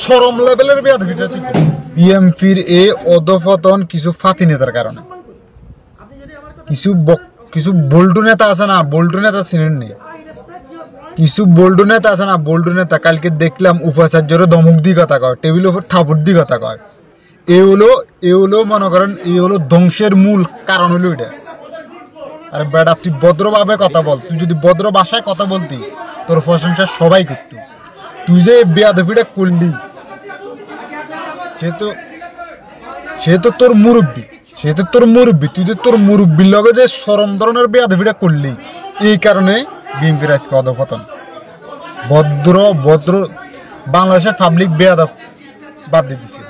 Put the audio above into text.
চরম লেভেলের বেয়াদবিটা তুই বিএমপির এই অধপতন কিছু ফাতি নেতার কারণে। কিছু বল্টু নেতা আছে না, বল্টু নেতা চিনেন নি? কিছু বল্টু নেতা আছে না, বল্টু নেতা কালকে দেখলাম উপাচার্যের ধমক দিয়ে কথা কয়, টেবিলের উপর থাপড় দিয়ে কথা কয়। এ হলো মনে করেন এই হলো ধ্বংসের মূল কারণ হলো এটা। আরে বেটা তুই ভদ্রভাবে কথা বল, তুই যদি ভদ্র ভাষায় কথা বলতি তোর প্রশংসা সবাই করত। তুই যে বেয়াদবিটা করলি সে তো তোর মুরব্বী, তুই যে তোর মুরব্বীর লগে যে চরম ধরনের বেয়াদবিটা করলি, এই কারণে বিএনপির আজকে অধপতন। ভদ্র বাংলাদেশের পাবলিক বেয়াদব বাদ দিয়ে দিছে।